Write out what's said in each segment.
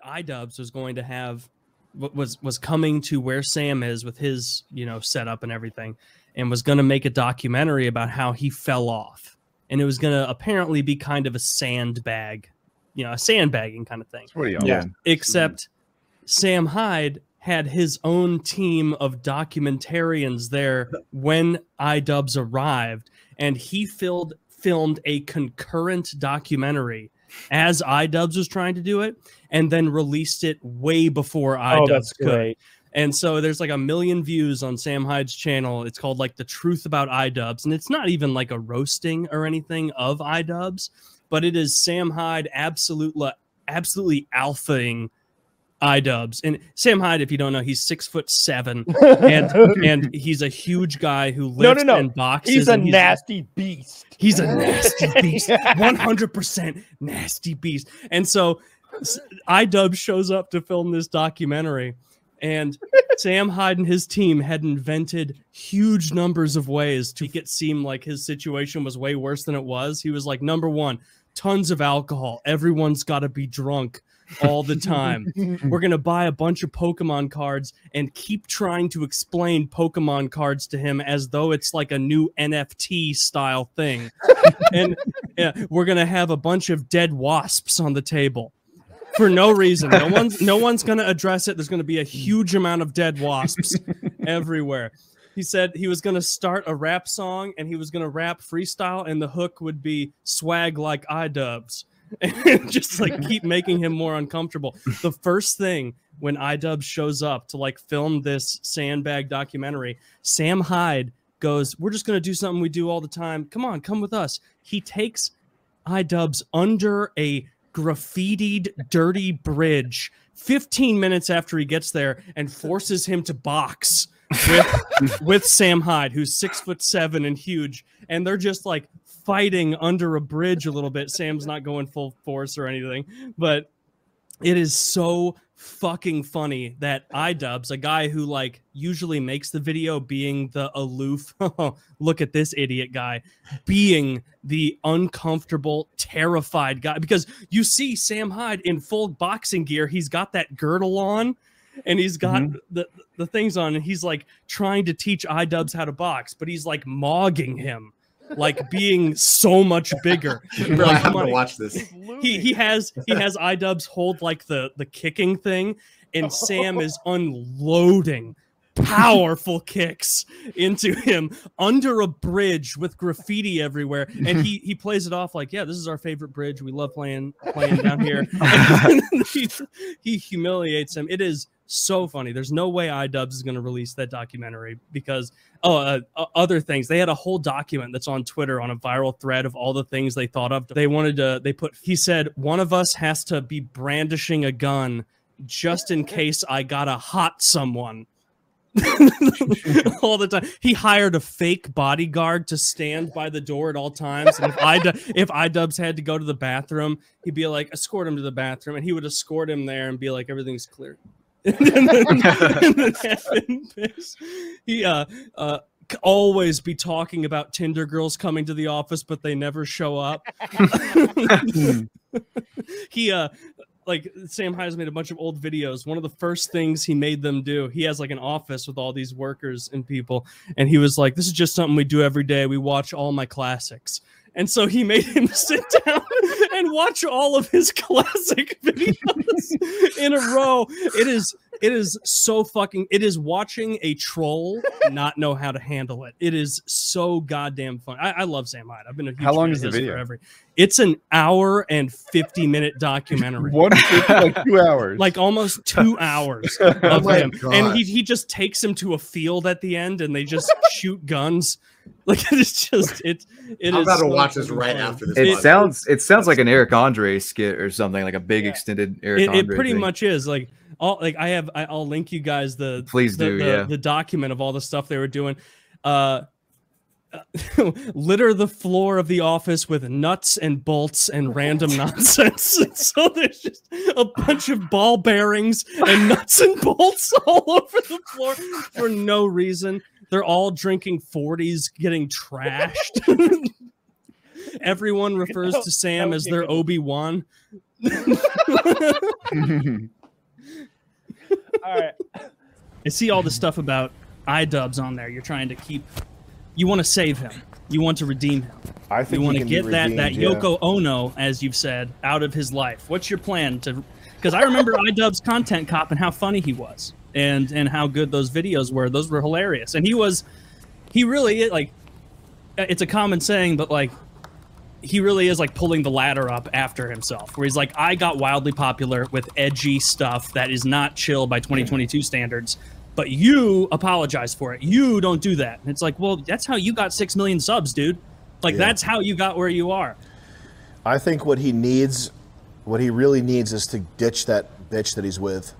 iDubbbz was going to have was coming to where Sam is with his, you know, setup and everything, and was going to make a documentary about how he fell off, and it was going to apparently be kind of a sandbag, you know, a sandbagging kind of thing. Yeah. Except Sam Hyde had his own team of documentarians there when iDubbbz arrived, and he filmed a concurrent documentary as iDubbbz was trying to do it, and then released it way before iDubbbz could. Great. And so there's like 1 million views on Sam Hyde's channel. It's called like The Truth About iDubbbz, and it's not even like a roasting or anything of iDubbbz, but it is Sam Hyde absolutely alphaing iDubbbz. And Sam Hyde, if you don't know, he's 6'7", and he's a huge guy who lifts and boxes. He's a nasty beast. He's a nasty beast, 100% nasty beast. And so iDubbbz shows up to film this documentary, and Sam Hyde and his team had invented huge numbers of ways to make it seem like his situation was way worse than it was. He was like, number one, tons of alcohol. Everyone's got to be drunk all the time. We're going to buy a bunch of Pokemon cards and keep trying to explain Pokemon cards to him as though it's like a new NFT style thing. And we're going to have a bunch of dead wasps on the table for no reason. No one's going to address it. There's going to be a huge amount of dead wasps everywhere. He said he was going to start a rap song, and he was going to rap freestyle, and the hook would be swag like iDubbbz. And just like keep making him more uncomfortable. The first thing when iDubbbz shows up to like film this sandbag documentary, Sam Hyde goes, "We're just going to do something we do all the time. Come on, come with us." He takes iDubbbz under a graffitied dirty bridge 15 minutes after he gets there and forces him to box with Sam Hyde, who's 6'7" and huge, and they're just like fighting under a bridge a little bit. Sam's not going full force or anything, but it is so fucking funny that iDubbbz, a guy who like usually makes the video being the aloof, look at this idiot guy, being the uncomfortable, terrified guy, because you see Sam Hyde in full boxing gear. He's got that girdle on, and he's got the things on, and he's like trying to teach iDubbbz how to box, but he's like mogging him, like being so much bigger. Bro, I have to watch this. He has iDubbbz hold like the kicking thing, and Sam is unloading powerful kicks into him under a bridge with graffiti everywhere, and he plays it off like, yeah, this is our favorite bridge, we love playing down here. he humiliates him. It is so funny. There's no way iDubbbz is going to release that documentary because other things. They had a whole document that's on Twitter on a viral thread of all the things they thought of. They wanted to, he said, one of us has to be brandishing a gun just in case I gotta hot someone. All the time. He hired a fake bodyguard to stand by the door at all times, and if iDubbbz had to go to the bathroom, he'd be like, escort him to the bathroom, and he would escort him there and be like, everything's clear. He always be talking about Tinder girls coming to the office, but they never show up. He like Sam Hyde's made a bunch of old videos. One of the first things he made them do, he has like an office with all these workers and people, and he was like, this is just something we do every day. We watch all my classics. And so he made him sit down and watch all of his classic videos in a row. It is so fucking, it is watching a troll not know how to handle it. It is so goddamn fun. I love Sam Hyde. I've been a huge How long fan is the of his video? forever. It's an 1 and 50-minute documentary. Like 2 hours. Like almost 2 hours of him. God. And he just takes him to a field at the end, and they just shoot guns. Like it's just I'm about to watch this right after this. It sounds like an Eric Andre skit or something, like a big extended Eric Andre. It pretty thing. much is. Like I'll link you guys the document of all the stuff they were doing. Litter the floor of the office with nuts and bolts and random nonsense. And so there's just a bunch of ball bearings and nuts and bolts all over the floor for no reason. They're all drinking 40s, getting trashed. Everyone refers to Sam as their Obi-Wan. All right. I see all the stuff about iDubbbz on there. You're trying to keep. You want to save him. You want to redeem him. I think you want he to can get be that redeemed, yeah. Yoko Ono, as you've said, out of his life. What's your plan to? Because I remember iDubbbz Content Cop and how funny he was, and how good those videos were. Those were hilarious, and he really like. It's a common saying, but like. He really is like pulling the ladder up after himself, where he's like, I got wildly popular with edgy stuff that is not chill by 2022 standards, but you apologize for it. You don't do that. And it's like, well, that's how you got 6 million subs, dude. Like, that's how you got where you are. I think what he really needs is to ditch that bitch that he's with.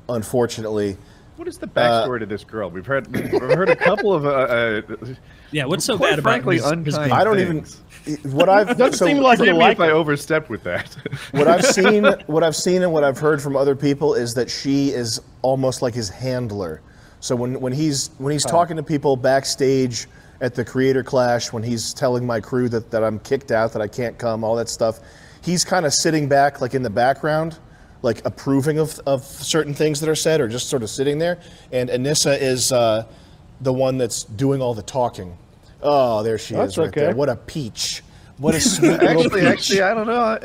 Unfortunately. What is the backstory to this girl? We've heard a couple of yeah, what's so quite bad about frankly his unkind I don't things. even what I've Doesn't seem like you Maybe like if I her. overstepped with that. what I've seen and what I've heard from other people is that she is almost like his handler. So when he's talking to people backstage at the Creator Clash, when he's telling my crew that I'm kicked out, that I can't come, all that stuff, he's kind of sitting back like in the background, like approving of certain things that are said, or just sort of sitting there. And Anissa is the one that's doing all the talking. Oh, there she is right there. What a peach. What a sweet little peach. Actually, I don't know.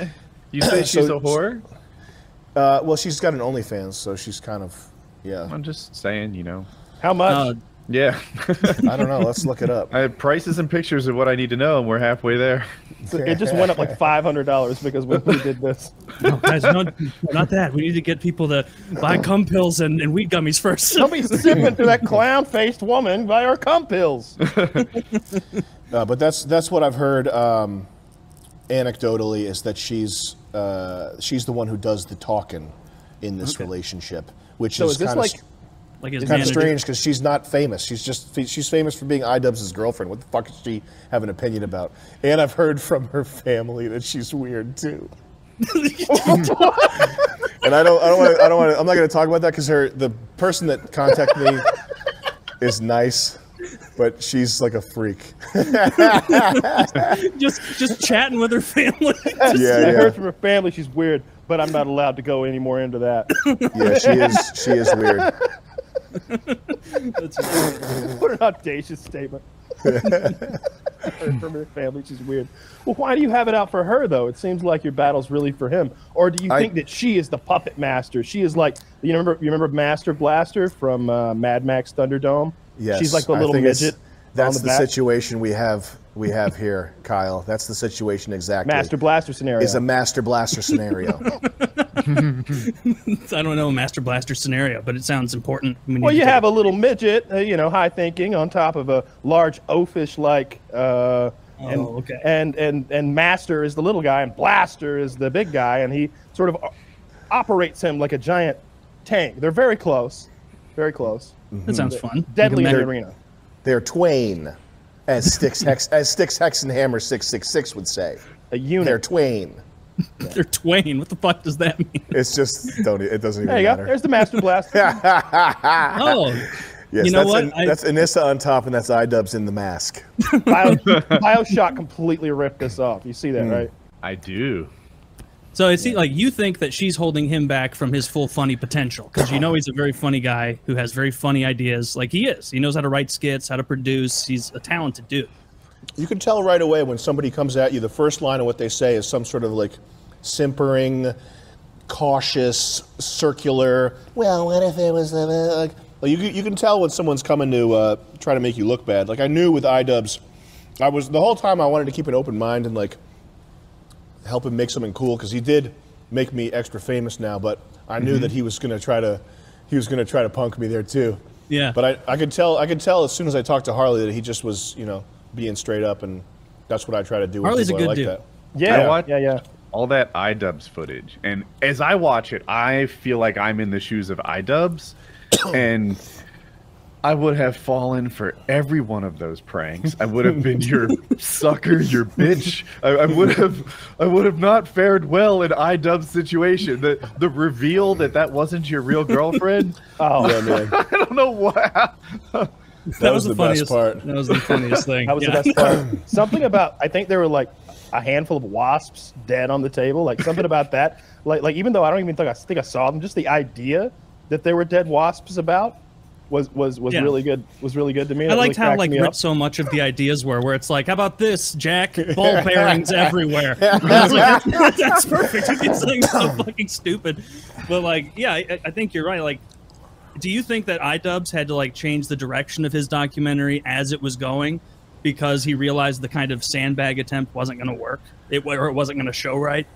You say she's a whore? Well, she's got an OnlyFans, so she's kind of, yeah. I'm just saying, you know. How much? Yeah. I don't know. Let's look it up. I have prices and pictures of what I need to know, and we're halfway there. It just went up like $500 because we did this. No, guys, not that. We need to get people to buy cum pills and weed gummies first. Don't be sipping to that clown-faced woman by our cum pills. But that's what I've heard anecdotally, is that she's the one who does the talking in this relationship, which So is is this kind of Like his kind of manager. strange because she's not famous. She's famous for being iDubbbz's girlfriend. What the fuck does she have an opinion about? And I've heard from her family that she's weird too. And I'm not going to talk about that because the person that contacted me is nice, but she's like a freak. just chatting with her family. I Yeah. heard from her family she's weird, but I'm not allowed to go any more into that. Yeah, she is weird. What an audacious statement. I heard from her family she's weird. Well, why do you have it out for her, though? It seems like your battle's really for him. Or do you think that she is the puppet master? She is like, you remember Master Blaster from Mad Max Thunderdome? Yes, She's like the little midget. That's on the back. situation we have here, Kyle. That's the situation exactly. Master Blaster scenario. Is a Master Blaster scenario. I don't know a Master Blaster scenario, but it sounds important. Well, you have a little midget, high thinking, on top of a large oafish like. Okay. And Master is the little guy, and Blaster is the big guy, and he sort of operates him like a giant tank. They're very close, very close. That sounds fun. Deadly in Like the a arena. They're twain, as Styx Hex and Hammer 666 would say. A unit. They're twain. They're twain. What the fuck does that mean? It's just it doesn't even There you go. matter. There's the Master Blaster. Oh, Yes, you know what? That's Anissa on top, and that's iDubbbz in the mask. BioShock completely ripped this off. You see that, right? I do. So it seems like you think that she's holding him back from his full funny potential because you know he's a very funny guy who has very funny ideas. Like he is. He knows how to write skits, how to produce. He's a talented dude. You can tell right away when somebody comes at you, the first line of what they say is some sort of like simpering, cautious, circular, well, what if it was like you can tell when someone's coming to try to make you look bad. Like I knew with iDubbbz, the whole time I wanted to keep an open mind and like help him make something cool because he did make me extra famous now, but I knew that he was going to try to punk me there too. Yeah. But I could tell as soon as I talked to Harley that he just was, being straight up, and that's what I try to do with Harley's people a good like dude. that. Yeah, You know what? yeah. All that iDubbbz footage, and as I watch it, I feel like I'm in the shoes of iDubbbz, and I would have fallen for every one of those pranks. I would have been your sucker, your bitch. I would have not fared well in iDubbbz situation. The reveal that wasn't your real girlfriend. Oh, Yeah, man. I don't know what. That was the the funniest best part. That was the funniest thing. that was Yeah. the best part. Something about, I think they were like a handful of wasps dead on the table, like something about that. Like even though I don't even think I saw them, just the idea that there were dead wasps about was really good. Was really good to me. I liked how really rich so much of the ideas were, where it's like, how about this, Jack? Ball bearings everywhere. I was like, that's perfect. It's like so fucking stupid. But like, yeah, I think you're right. Like, do you think that iDubbbz had to like change the direction of his documentary as it was going because he realized the kind of sandbag attempt wasn't going to work, or it wasn't going to show right?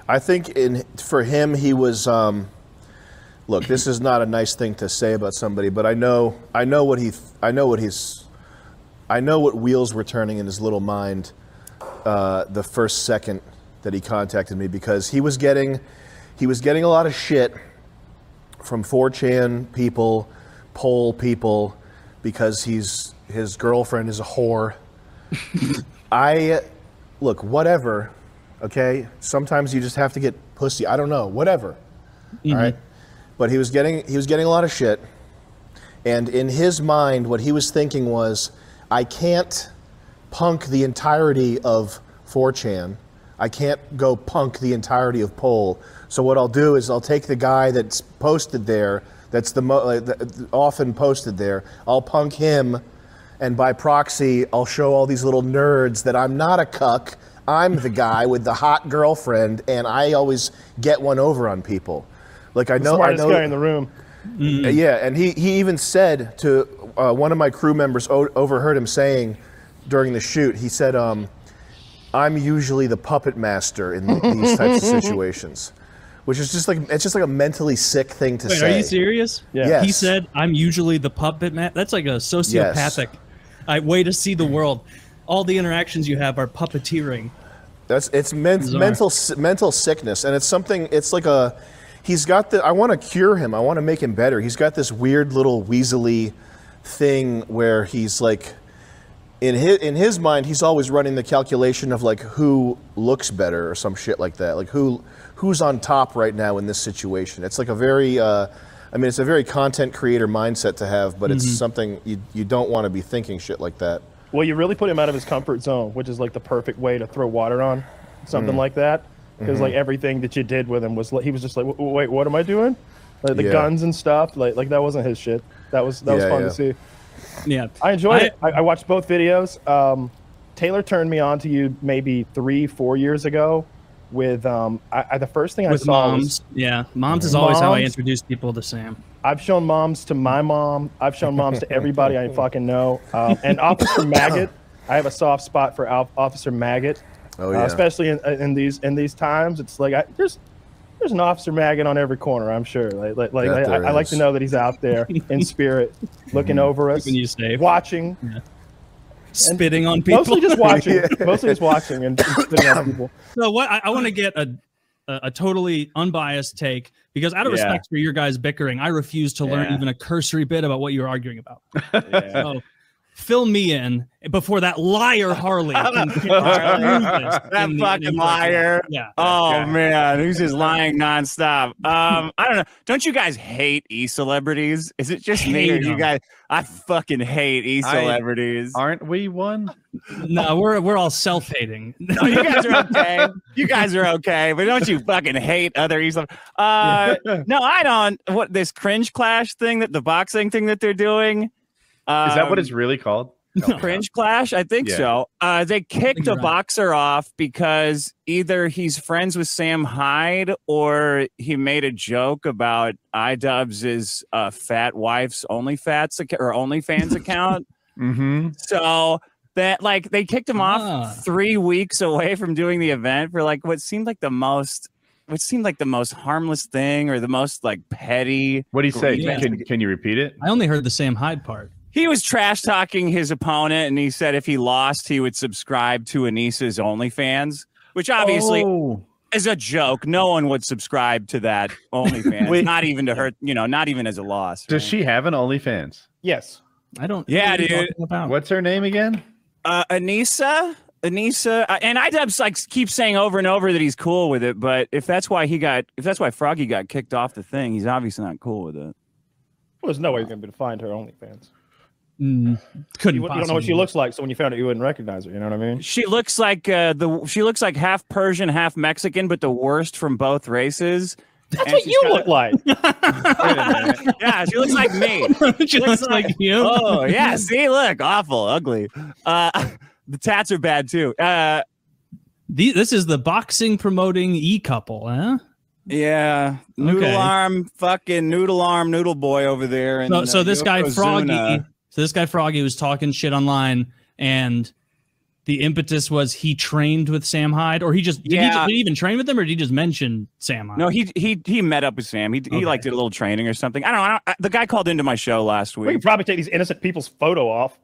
I think for him, he was. Look, this is not a nice thing to say about somebody, but I know what wheels were turning in his little mind the first second that he contacted me, because he was getting a lot of shit from 4chan people, poll people, because his girlfriend is a whore. Look, whatever, okay? Sometimes you just have to get pussy. I don't know, whatever. All right? But he was getting a lot of shit. And in his mind, what he was thinking was, I can't punk the entirety of 4chan. I can't go punk the entirety of poll. So what I'll do is I'll take the guy that's posted there, that's often posted there, I'll punk him, and by proxy, I'll show all these little nerds that I'm not a cuck, I'm the guy with the hot girlfriend, and I always get one over on people. Like I know, smartest guy in the room. Yeah, and he even said to one of my crew members, overheard him saying during the shoot, he said, I'm usually the puppet master in these types of situations. Which is just like, it's just like a mentally sick thing to say. Are you serious? Yeah. Yes. He said, I'm usually the puppet man. That's like a sociopathic way to see the world. All the interactions you have are puppeteering. It's mental sickness, and it's something, it's like he's got I want to cure him. I want to make him better. He's got this weird little weaselly thing where he's like, in his mind, he's always running the calculation of like who looks better or some shit like that. Like who's on top right now in this situation. It's like a very, it's a very content creator mindset to have, but it's something you don't want to be thinking shit like that. Well, you really put him out of his comfort zone, which is like the perfect way to throw water on something like that. Because like everything that you did with him was like, he was just like, wait, what am I doing? Like the guns and stuff, like that wasn't his shit. That was fun to see. Yeah, I enjoyed it. I watched both videos. Taylor turned me on to you maybe 3-4 years ago with the first thing I saw Moms. Moms is always how I introduce people to Sam. I've shown Moms to my mom. I've shown Moms to everybody I fucking know. And Officer Maggot, I have a soft spot for Officer Maggot. Oh yeah. Especially in these times, it's like there's an Officer Maggot on every corner. I'm sure. I like to know that he's out there in spirit, looking over us, Keeping you safe. watching, spitting on people. mostly just watching, mostly just watching and spitting on people. So what I want to get a totally unbiased take, because out of respect for your guys bickering, I refuse to learn even a cursory bit about what you're arguing about. So fill me in before that liar Harley. That fucking liar. Yeah. Oh man, he's just lying nonstop. I don't know. Don't you guys hate e-celebrities? Is it just me or you guys? I fucking hate e-celebrities. Aren't we one? No, we're all self-hating. No, you guys are okay. You guys are okay, but don't you fucking hate other e-celebrities? No, I don't. What, this cringe clash thing, the boxing thing that they're doing? Is that what it's really called? Cringe clash? I think so. They kicked a boxer off because either he's friends with Sam Hyde or he made a joke about iDubbbz's fat wife's OnlyFans account. So that they kicked him off 3 weeks away from doing the event for like what seemed like the most harmless thing, or the most like petty. What do you say? Can you repeat it? I only heard the Sam Hyde part. He was trash talking his opponent, and he said if he lost, he would subscribe to Anissa's OnlyFans, which obviously is a joke. No one would subscribe to that OnlyFans, not even to her, not even as a loss. Does she have an OnlyFans? Yes. I don't. Yeah, dude. What's her name again? Anissa, and iDubbbz keeps saying over and over that he's cool with it, but if that's why Froggy got kicked off the thing, he's obviously not cool with it. Well, there's no way you're gonna be able to find her OnlyFans. couldn't. You don't know what she looks like, so when you found out, you wouldn't recognize her. You know what I mean? She looks like she looks like half Persian, half Mexican, but the worst from both races. That's what you look like. Yeah, she looks like me. She looks like you. Oh yeah, see, look, awful, ugly. The tats are bad too. This is the boxing promoting couple, huh? Yeah, noodle arm, fucking noodle boy over there. And so this guy Froggy. Froggy was talking shit online, and the impetus was he trained with Sam Hyde, or did he even train with him, or did he just mention Sam Hyde? No, he met up with Sam. He like did a little training or something. I don't know. The guy called into my show last week. We could probably take these innocent people's photo off.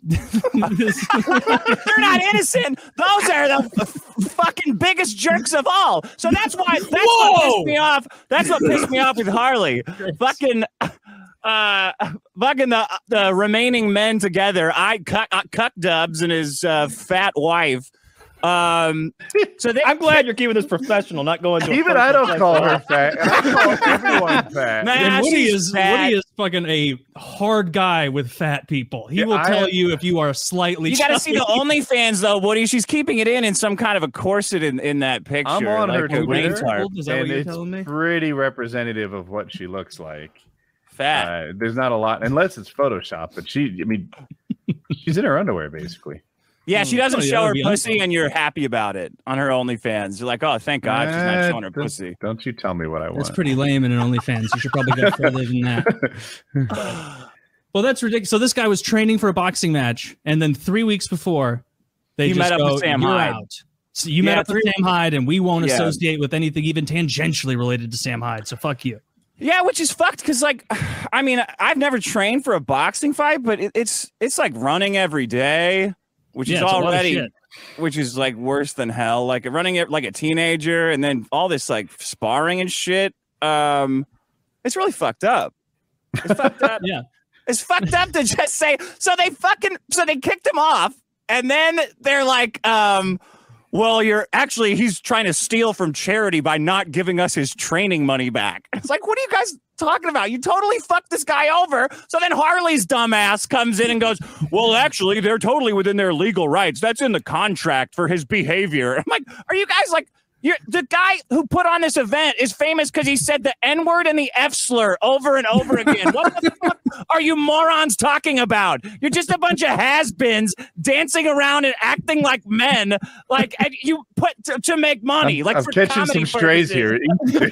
They're not innocent. Those are the fucking biggest jerks of all. So that's what pissed me off. That's what pissed me off with Harley. Fucking the remaining men together. iDubbbz and his fat wife. I'm glad you're keeping this professional, not going to even I don't call her fat. And I call everyone fat. Man, Woody is fucking a hard guy with fat people. He will tell you if you are slightly. You got to see the OnlyFans though, Woody. She's keeping it in some kind of a corset in that picture. I'm on like her Twitter, Is that what you're telling me? Pretty representative of what she looks like. Fat. There's not a lot, unless it's Photoshop. But she's in her underwear basically. Yeah, she doesn't show her pussy, and you're happy about it on her OnlyFans. You're like, oh, thank God she's not showing her pussy. Don't you tell me what I want. That's pretty lame in an OnlyFans. You should probably go further than that. Well, that's ridiculous. So this guy was training for a boxing match, and then 3 weeks before, they just met up with Sam Hyde. Out. So you met up with Sam Hyde, and we won't associate with anything even tangentially related to Sam Hyde. So fuck you. Yeah, which is fucked because, like, I mean, I've never trained for a boxing fight, but it's like running every day. Which is already, which is like worse than hell. Like running it like a teenager, and then all this like sparring and shit. It's really fucked up. It's fucked up. Yeah, it's fucked up to just say. So they kicked him off, and then they're like, well, he's trying to steal from charity by not giving us his training money back. It's like, what are you guys talking about? You totally fucked this guy over. So then Harley's dumbass comes in and goes, well, actually, they're totally within their legal rights. That's in the contract for his behavior. I'm like, are you guys like, the guy who put on this event is famous because he said the N-word and the F slur over and over again. What the fuck are you morons talking about? You're just a bunch of has-beens dancing around and acting like men, like and you put to make money. I'm catching some strays here. What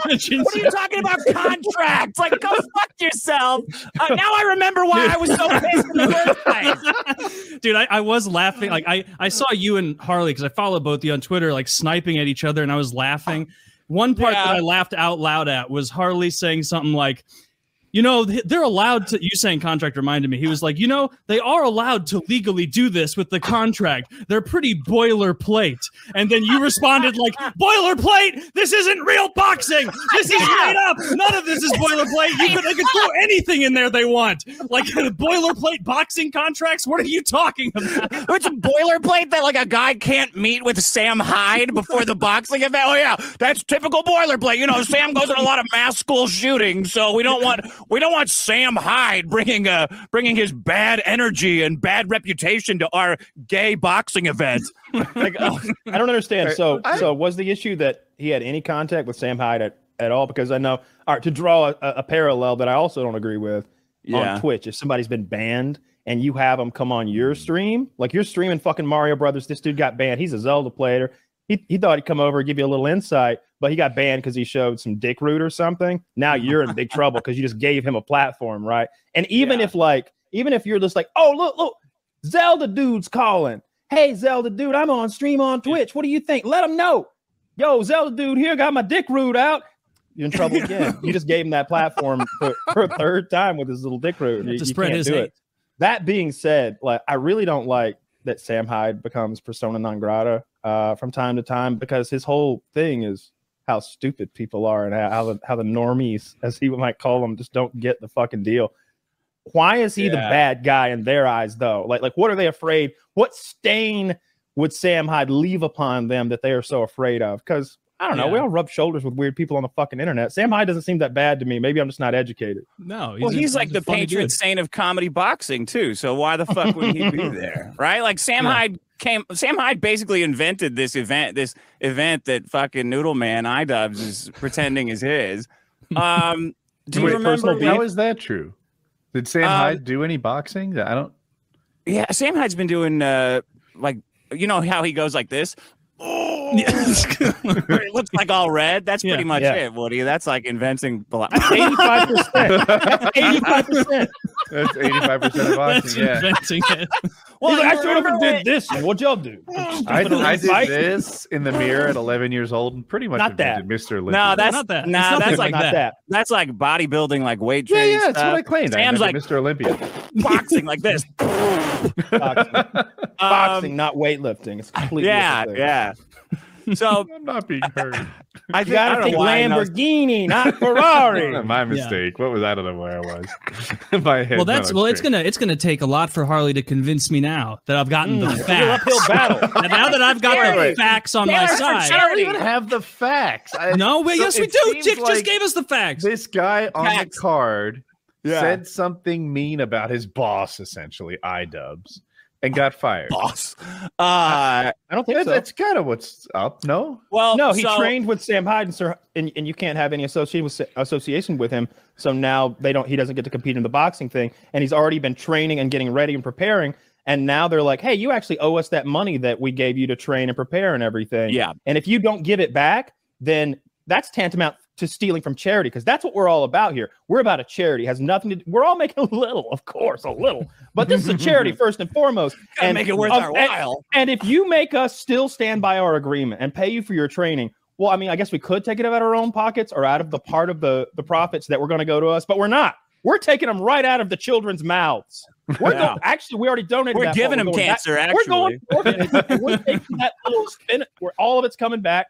are you talking about contracts? Like, go fuck yourself. Now I remember why I was so pissed in the first place. Dude, I was laughing. Like I saw you and Harley because I follow both of you on Twitter, like sniping at each other, and I was laughing. One part that I laughed out loud at was Harley saying something like, you know, they're allowed to, you saying contract reminded me. He was like, you know, they are allowed to legally do this with the contract. They're pretty boilerplate. And then you responded like, boilerplate? This isn't real boxing. This is made up. None of this is boilerplate. They could throw anything in there they want. Like boilerplate boxing contracts? What are you talking about? It's a boilerplate that like a guy can't meet with Sam Hyde before the boxing event. Oh yeah, that's typical boilerplate. You know, Sam goes in a lot of mass school shootings, so we don't want Sam Hyde bringing his bad energy and bad reputation to our gay boxing event. Like, I don't understand. So was the issue that he had any contact with Sam Hyde at all? Because I know, all right, to draw a parallel that I also don't agree with on Twitch, if somebody's been banned and you have them come on your stream, like you're streaming fucking Mario Brothers, this dude got banned. He's a Zelda player. He thought he'd come over and give you a little insight, but he got banned because he showed some dick root or something. Now you're in big trouble because you just gave him a platform, right? And even if you're just like, oh, look, Zelda dude's calling. Hey, Zelda dude, I'm on stream on Twitch. What do you think? Let him know. Yo, Zelda dude here got my dick root out. You're in trouble again. You just gave him that platform for a third time with his little dick root. You spread his hate. That being said, like I really don't like that Sam Hyde becomes persona non grata from time to time, because his whole thing is how stupid people are and how the normies, as he might call them, just don't get the fucking deal. Why is he the bad guy in their eyes, though? Like what are they afraid? What stain would Sam Hyde leave upon them that they are so afraid of? Because I don't know. We all rub shoulders with weird people on the fucking internet. Sam Hyde doesn't seem that bad to me. Maybe I'm just not educated. No. He's like the patron saint of comedy boxing too. So why the fuck would he be there? Right? Like Sam Hyde basically invented this event that fucking Noodle Man iDubbbz is pretending is his. Do you remember? How is that true? Did Sam Hyde do any boxing? I don't. Yeah, Sam Hyde's been doing like, you know how he goes like this. It looks like all red. That's pretty much it, Woody. That's like inventing 85%. That's 85%. That's 85% of boxing. Inventing it. Well, I sort of did this. What'd y'all do? I did this in the mirror at 11 years old and pretty much invented Mr. Olympia. No, that's not that. Nah, that's like that. That's like bodybuilding, like weight training. Yeah, that's what I claimed. Sam's like Mr. Olympia. Boxing like this. Boxing, not weightlifting. It's completely different. Yeah. So I'm not being heard. I gotta think Lamborghini, not Ferrari. My mistake. What was I don't know where I was. My head. Well, it's gonna take a lot for Harley to convince me now that I've gotten the facts. Uphill battle. Now that I've got the facts on my side. I don't even have the facts. Yes, we do. Dick like just gave us the facts. This guy on the card said something mean about his boss, essentially iDubbbz, and got fired. Boss. I don't think so. That's kind of what's up. No. Well, no, he trained with Sam Hyde, and you can't have any association with him. So now he doesn't get to compete in the boxing thing, and he's already been training and getting ready and preparing. And now they're like, hey, you actually owe us that money that we gave you to train and prepare and everything. Yeah. And if you don't give it back, then that's tantamount to stealing from charity, because that's what we're all about here. We're about a charity. It has nothing to do. We're all making a little, of course, a little, but this is a charity first and foremost. And make it worth our while. And if you make us still stand by our agreement and pay you for your training, well, I mean, I guess we could take it out of our own pockets or out of the part of the profits that were going to go to us, but we're not. We're taking them right out of the children's mouths. Actually, we already donated. We're giving them cancer. Actually, we're taking that little spin where all of it's coming back.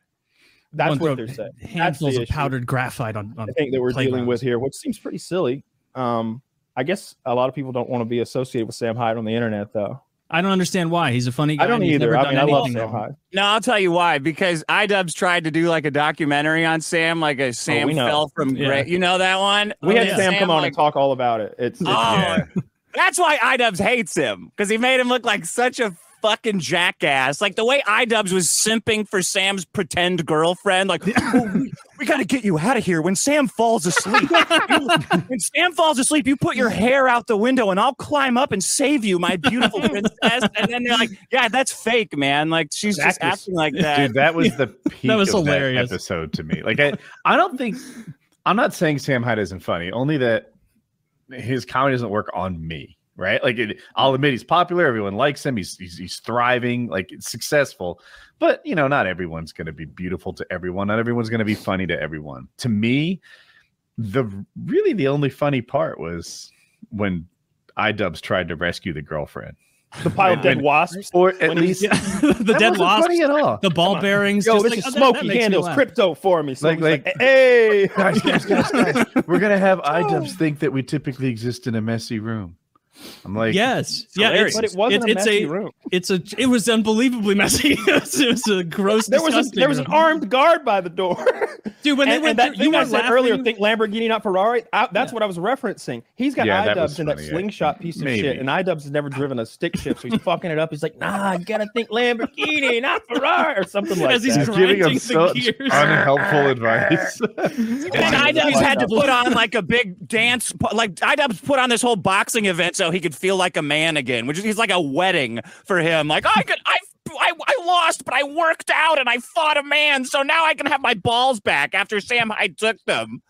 That's what they're saying. Handfuls of powdered graphite on I think that we're dealing with here, which seems pretty silly. I guess a lot of people don't want to be associated with Sam Hyde on the internet, though. I don't understand why. He's a funny guy. I don't either. I mean, I love Sam Hyde. No, I'll tell you why. Because iDubbbz tried to do like a documentary on Sam, like a Sam fell from grace. You know that one? We had Sam come on and talk all about it. That's why iDubbbz hates him, because he made him look like such a fucking jackass. Like the way iDubbbz was simping for Sam's pretend girlfriend, like, we got to get you out of here when Sam falls asleep. When Sam falls asleep, you put your hair out the window and I'll climb up and save you, my beautiful princess. And then they're like, yeah, that's fake, man. Like she's just acting like that. Dude, that was the peak that was of hilarious. that episode to me. Like I don't think, I'm not saying Sam Hyde isn't funny, only that his comedy doesn't work on me. Right, like I'll admit he's popular. Everyone likes him. He's thriving, like it's successful. But you know, not everyone's going to be beautiful to everyone. Not everyone's going to be funny to everyone. To me, the only funny part was when iDubbbz tried to rescue the girlfriend. The pile of dead wasps, or at least the dead wasps, funny at all. The ball bearings. Yo, this is Smokey handles crypto for me. So like, hey, guys, we're gonna have iDubbbz think that we typically exist in a messy room. I'm like, yes, but it wasn't a messy room. It was unbelievably messy. it was a gross. There was an armed guard by the door, dude. When they went, you said earlier, think Lamborghini, not Ferrari. That's what I was referencing. He's got iDubbbz in that slingshot piece of shit, and iDubbbz has never driven a stick shift, so he's fuking it up. He's like, nah, you gotta think Lamborghini, not Ferrari, or something like that. He's giving him such unhelpful advice. And iDubbbz had to put on like a big dance, like iDubbbz put on this whole boxing event so he could feel like a man again, which is like a wedding for him. Like I lost, but I worked out and I fought a man, so now I can have my balls back after Sam Hyde took them.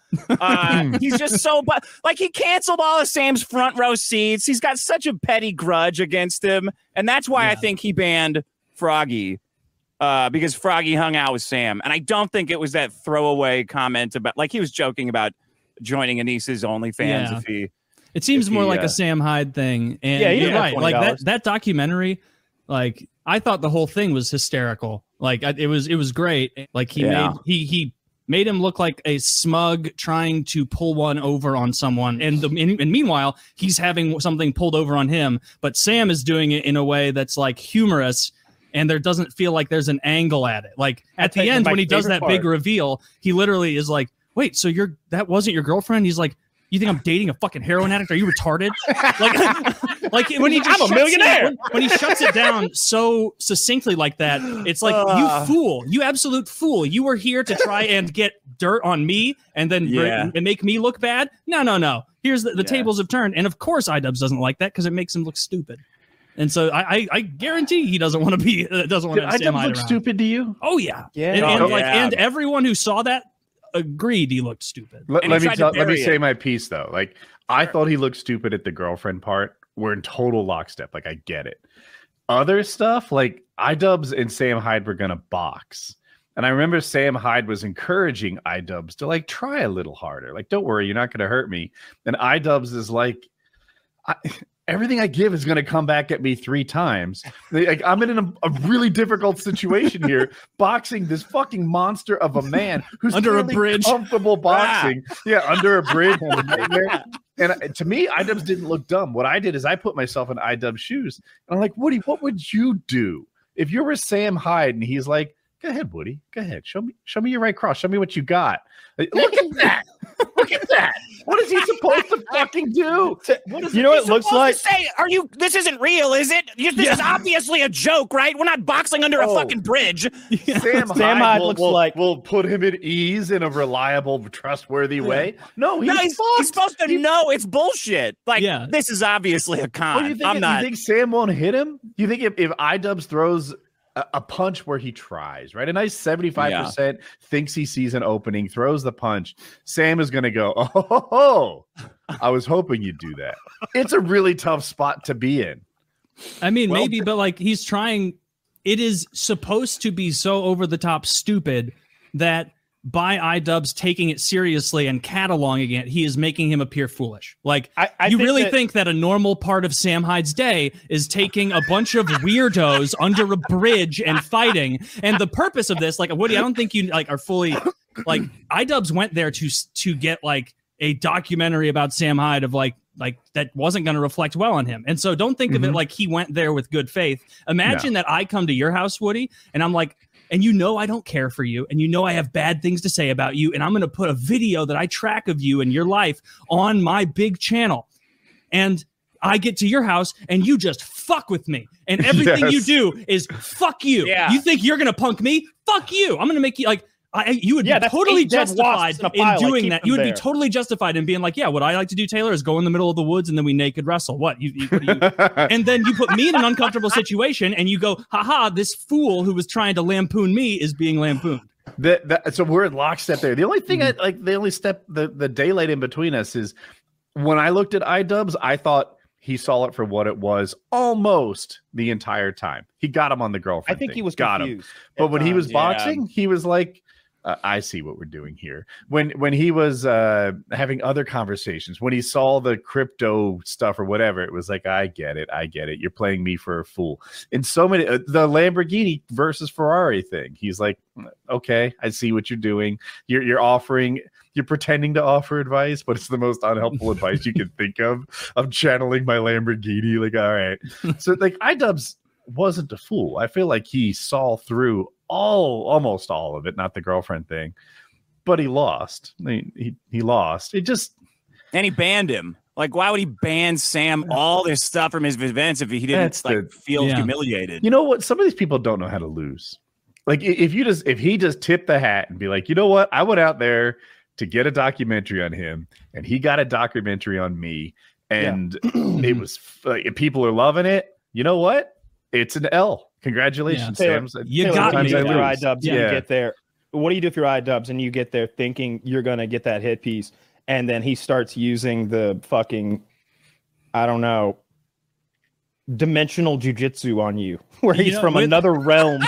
He's just so, like he canceled all of Sam's front row seats. He's got such a petty grudge against him, and that's why I think he banned Froggy. Because Froggy hung out with Sam, and I don't think it was that throwaway comment about, like he was joking about joining Anissa's OnlyFans if he. It seems more like a Sam Hyde thing, and you're right. Like that documentary, like I thought the whole thing was hysterical. Like it was great. Like he made him look like a smug trying to pull one over on someone, and meanwhile he's having something pulled over on him. But Sam is doing it in a way that's like humorous. and there doesn't feel like there's an angle at it. Like at the end when he does that big reveal, he literally is like, wait, so that wasn't your girlfriend? He's like, you think I'm dating a fucking heroin addict? Are you retarded? like when he just I'm a millionaire. When he shuts it down so succinctly like that, it's like, you fool, you absolute fool. You were here to try and get dirt on me and then and make me look bad. No. Here's the tables have turned. And of course iDubbbz doesn't like that because it makes him look stupid. And so I guarantee he doesn't want to be doesn't want to have Sam Hyde look around. Stupid to you? Oh yeah. And everyone who saw that agreed he looked stupid. Let me say my piece though. Like I thought he looked stupid at the girlfriend part. We're in total lockstep. Like I get it. Other stuff like iDubbbz and Sam Hyde were gonna box. And I remember Sam Hyde was encouraging iDubbbz to like try a little harder. Like, don't worry, you're not gonna hurt me. And iDubbbz is like, everything I give is going to come back at me 3 times. Like, I'm in a really difficult situation here, boxing this fucking monster of a man who's under a bridge, comfortable boxing. Yeah, under a bridge. And to me, iDubbbz didn't look dumb. What I did is I put myself in iDubbbz's shoes, and I'm like, Woody, what would you do if you were Sam Hyde? And he's like, go ahead, Woody, go ahead, show me your right cross, show me what you got. Look at that. Look at that. What is he supposed to fucking do? You know what it looks like? Say, this isn't real, is it? This is obviously a joke, right? We're not boxing under a fucking bridge. Sam Hyde will put him at ease in a reliable, trustworthy way. No, he's supposed to know it's bullshit. Like, this is obviously a con. You think Sam won't hit him? You think if iDubbbz throws a punch where he tries, right? A nice 75% thinks he sees an opening, throws the punch. Sam is going to go, oh, I was hoping you'd do that. It's a really tough spot to be in. I mean, maybe, but like he's trying. It is supposed to be so over the top stupid that by iDubbbz taking it seriously and cataloging it, he is making him appear foolish. Like, you really think that a normal part of Sam Hyde's day is taking a bunch of weirdos under a bridge and fighting? And the purpose of this, like, Woody, I don't think you like are fully like iDubbbz went there to get like a documentary about Sam Hyde of like that wasn't going to reflect well on him. And so don't think of it like he went there with good faith. Imagine that I come to your house, Woody, and I'm like, and you know I don't care for you, and you know I have bad things to say about you, and I'm going to put a video that I track of you and your life on my big channel. And I get to your house, and you just fuck with me. And everything you do is fuck you. You think you're going to punk me? Fuck you. I'm going to make you like... you would be totally justified in doing that. You would be totally justified in being like, yeah, what I like to do, Taylor, is go in the middle of the woods and then we naked wrestle. What and then you put me in an uncomfortable situation and you go, haha, this fool who was trying to lampoon me is being lampooned. So we're in lockstep there. The only thing the only step, the daylight in between us is when I looked at iDubbbz, I thought he saw it for what it was almost the entire time. He got him on the girlfriend. I think thing. he was got confused. him. But when he was boxing, he was like, I see what we're doing here. When he was having other conversations, when he saw the crypto stuff or whatever, it was like, I get it. You're playing me for a fool. And so many, the Lamborghini versus Ferrari thing, he's like, okay, I see what you're doing. You're pretending to offer advice, but it's the most unhelpful advice you can think of. I'm channeling my Lamborghini. Like, all right. So like iDubbbz wasn't a fool. I feel like he saw through almost all of it, not the girlfriend thing, but he lost. He lost. It just, and he banned him. Like, why would he ban Sam all this stuff from his events if he didn't feel humiliated? You know what? Some of these people don't know how to lose. Like, if he just tipped the hat and be like, you know what? I went out there to get a documentary on him, and he got a documentary on me, and it was like, people are loving it. You know what? It's an L. Congratulations, Sam. You got me. Your iDubbbz, you get there. What do you do if you're iDubbbz and you get there thinking you're gonna get that hit piece, and then he starts using the fucking, I don't know, dimensional jujitsu on you, where he's from another realm.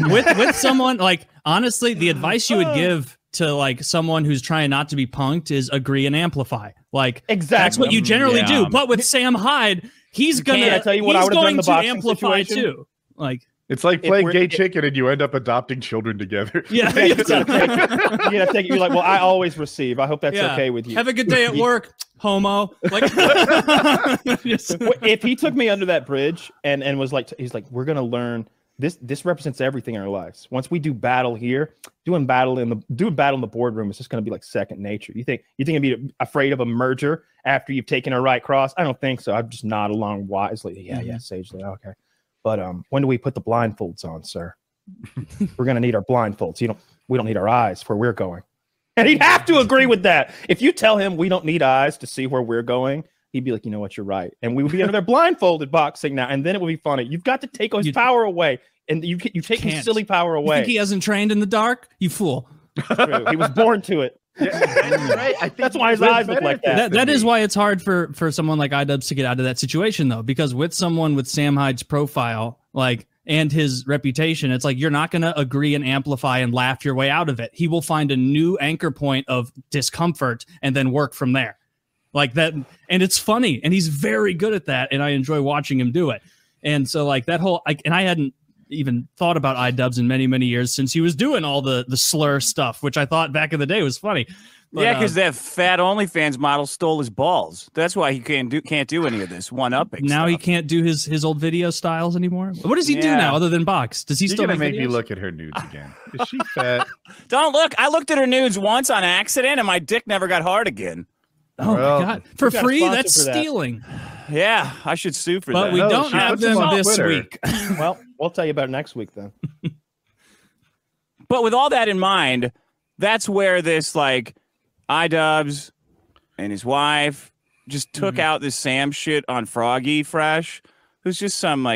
with someone like, honestly, the advice you would give to like someone who's trying not to be punked is agree and amplify. Like, exactly, that's what you generally do. But with Sam Hyde, he's gonna tell you what I would have done in the boxing amplify situation too. Like, it's like playing gay chicken and you end up adopting children together. Yeah, you gotta take it. You're like, well, I always receive. I hope that's okay with you. Have a good day at work, homo. Like, if he took me under that bridge and was like, he's like, we're gonna learn this represents everything in our lives. Once we do battle here, doing battle in the boardroom is just going to be like second nature. You think I'd be afraid of a merger after you've taken a right cross? I don't think so. I'd just nod along wisely. Yeah, sagely. Okay. But when do we put the blindfolds on, sir? We're going to need our blindfolds. We don't need our eyes where we're going. And he'd have to agree with that. If you tell him we don't need eyes to see where we're going, he'd be like, you know what, you're right. And we would be under there blindfolded boxing now, and then it would be funny. You've got to take his power away, and you take his silly power away. You think he hasn't trained in the dark? You fool. True. He was born to it. Yeah, that's right. I think that's why his eyes look like that. That is why it's hard for someone like iDubbbz to get out of that situation, though, because with someone with Sam Hyde's profile, and his reputation, it's like you're not going to agree and amplify and laugh your way out of it. He will find a new anchor point of discomfort and then work from there. Like that, and it's funny, and he's very good at that, and I enjoy watching him do it. And so that whole, and I hadn't even thought about iDubbbz in many years since he was doing all the slur stuff, which I thought back in the day was funny. But, yeah, because that fat OnlyFans model stole his balls. That's why he can't do any of this one-upping now stuff. He can't do his old video styles anymore. What does he do now other than box? Does he still make me look at her nudes again? Is she fat? Don't look. I looked at her nudes once on accident, and my dick never got hard again. Oh my God! For free? That's stealing. Yeah, I should sue for that. But we don't have them this week. Well, we'll tell you about it next week then. But with all that in mind, that's where this iDubbbz and his wife just took out this Sam shit on Froggy Fresh, who's just some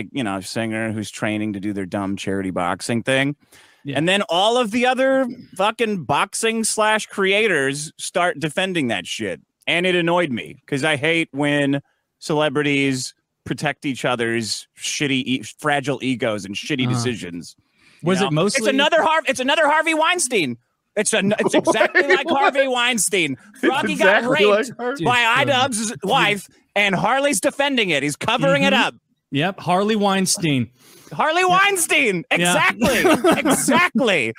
singer who's training to do their dumb charity boxing thing. Yeah. And then all of the other fucking boxing / creators start defending that shit. And it annoyed me because I hate when celebrities protect each other's fragile egos and shitty decisions. Was it mostly? It's another Harvey Weinstein. It's exactly like Harvey Weinstein. Froggy got raped by iDubbbz's wife, and Harley's defending it. He's covering it up. Yep, Harley Weinstein. Harley Weinstein. Exactly. Exactly.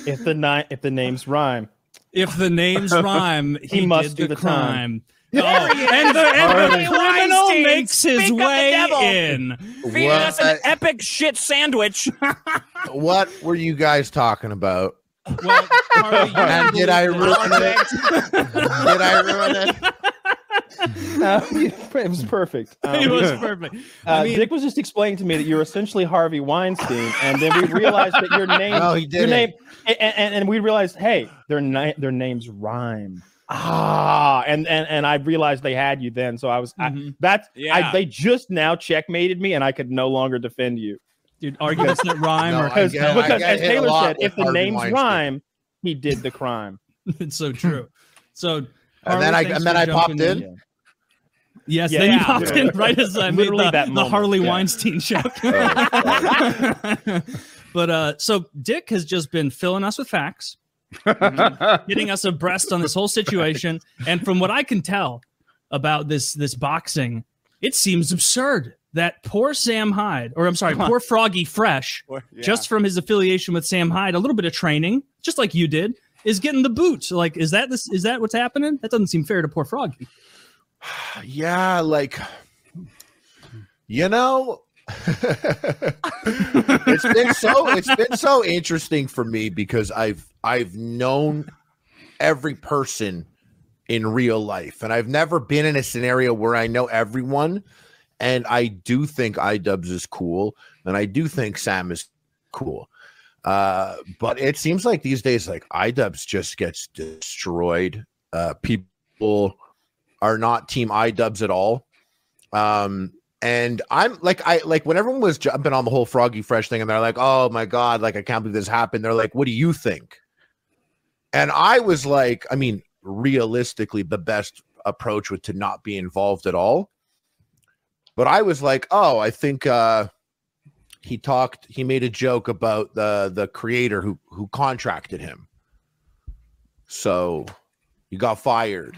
If the names rhyme. If the names rhyme, he must do the crime. And the criminal makes his way in. Feeding us an epic shit sandwich. What were you guys talking about? Well, and did I ruin it? Did I ruin it? It was perfect. It was perfect. Dick was just explaining to me that you're essentially Harvey Weinstein, and then we realized that your name. No, he didn't. And we realized, hey, their names rhyme. And I realized they had you then. So I was they just now checkmated me, and I could no longer defend you. Dude, arguments that rhyme, because as Taylor said, if the names rhyme, he did the crime. It's so true. So and then I popped in. Yeah. Yes, then you popped in right as I made the Harley Weinstein joke. But so Dick has just been filling us with facts, getting us abreast on this whole situation. And from what I can tell about this boxing, it seems absurd that poor Sam Hyde, or I'm sorry, poor Froggy Fresh, just from his affiliation with Sam Hyde, a little bit of training, just like you did, is getting the boot. So is that what's happening? That doesn't seem fair to poor Froggy. Yeah, it's been so interesting for me because I've known every person in real life, and I've never been in a scenario where I know everyone. And I do think iDubbbz is cool, and I do think Sam is cool. But it seems like these days, iDubbbz just gets destroyed. People are not team iDubbbz at all. And I'm when everyone was jumping on the whole Froggy Fresh thing, and they're like, oh my God, I can't believe this happened. They're like, what do you think? And I was like, realistically, the best approach was to not be involved at all. But I was like, oh, I think he made a joke about the creator who contracted him. So he got fired.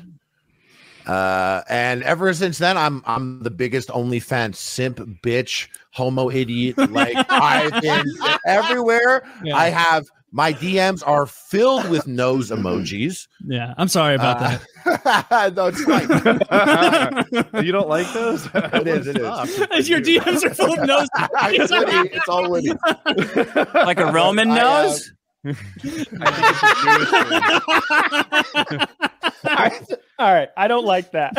And ever since then, I'm the biggest OnlyFans simp, bitch, homo idiot. I've been everywhere. Yeah. I have My DMs are filled with nose emojis. Yeah, I'm sorry about that. No, it's fine. You don't like those? It is. Your DMs are full of nose. It's all Woody. Like a Roman nose? All right, I don't like that.